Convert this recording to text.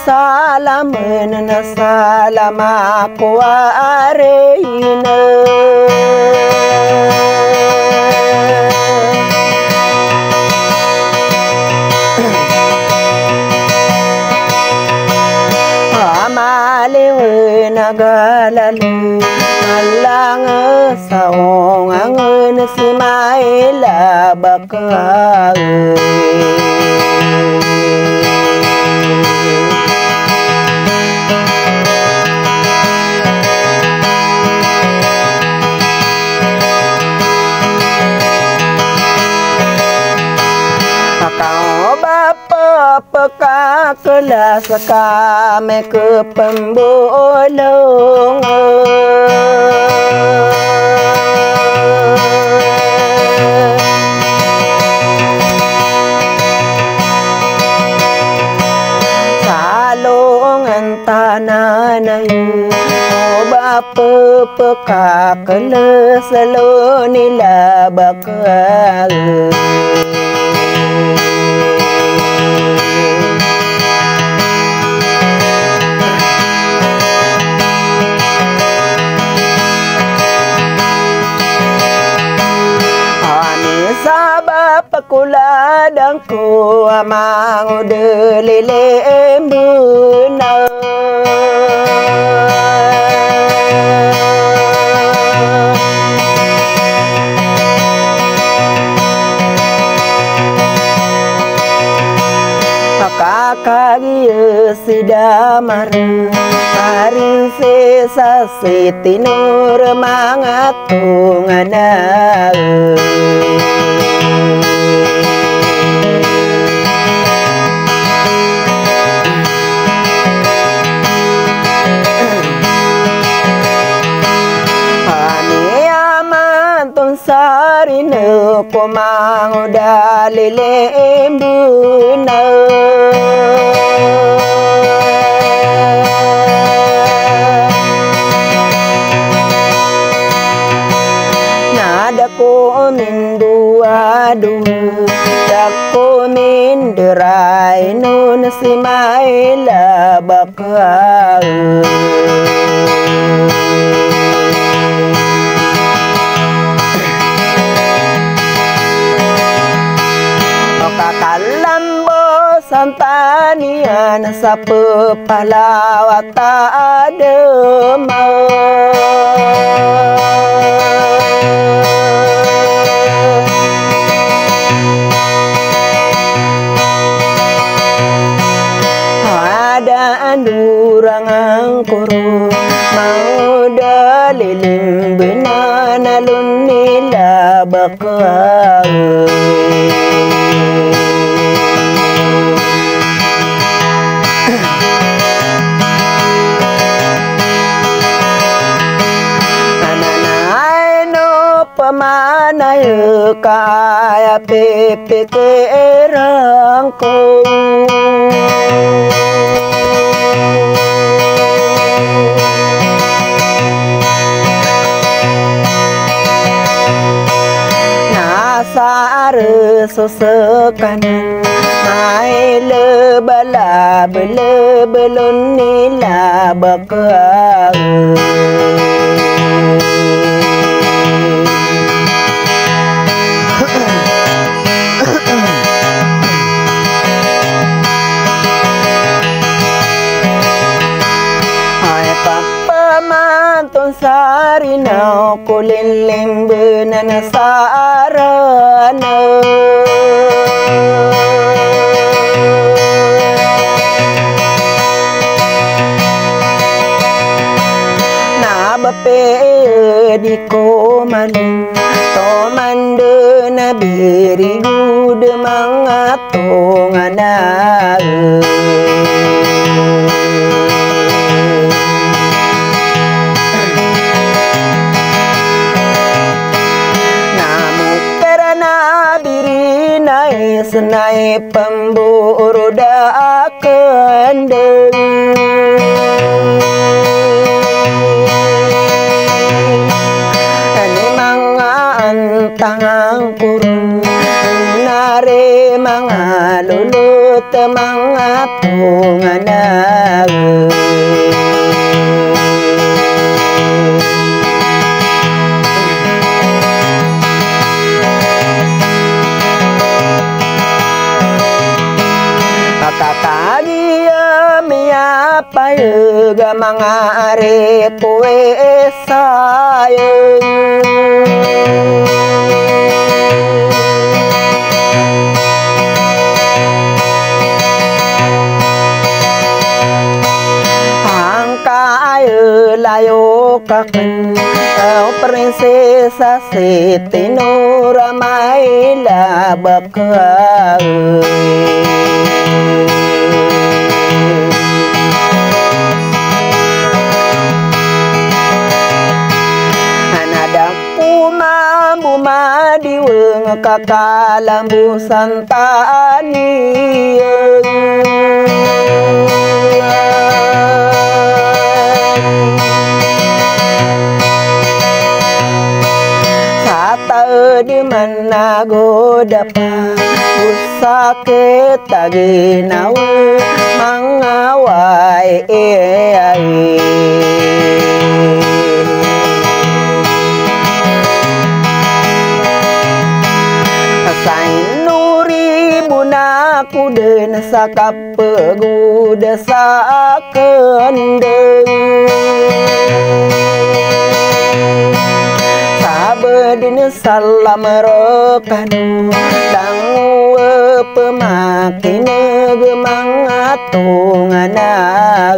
salaman na salama ko arena. Amaliw nagalalu alang saong ang si Maila bakal. Peka kelas kami ke pembolong. Salongan tanah nayu bapa peka kelas lo nila bakal. Pakuladang ko amang udelele embuna. Kakak sidamar paring sesa sitinur mangatung anak. Sarina ko mangudalile embuna. Nada ko minduadu dako minderai nun si Maila bakal. Kalambo santanian sa pepalawata adema. Ada andurang angkoro mau dalilim benana lunila bakal. Pamanay kaya pepe kerangko. Nasar sosekanan mai lebala bele belun nila bakal. Pamantun sarina kulilim benana sarana. Nabape di komaling tomande nabiri gude mangatong anak. Senai pemburu dak kendeng. Ani mangan tangang kurun nare mangalulut mangatung anak kakagia miapa yuga mangare kowe sayang layo kaken oh prinsesa Siti Nurmala bakal anada mambu madiweung kakalambu santani di mana godapa usake taginawe mangawai sain nuri bunaku den sakapeguda sakendeng bedin salam rokanu dangu pemakine gemangatung anak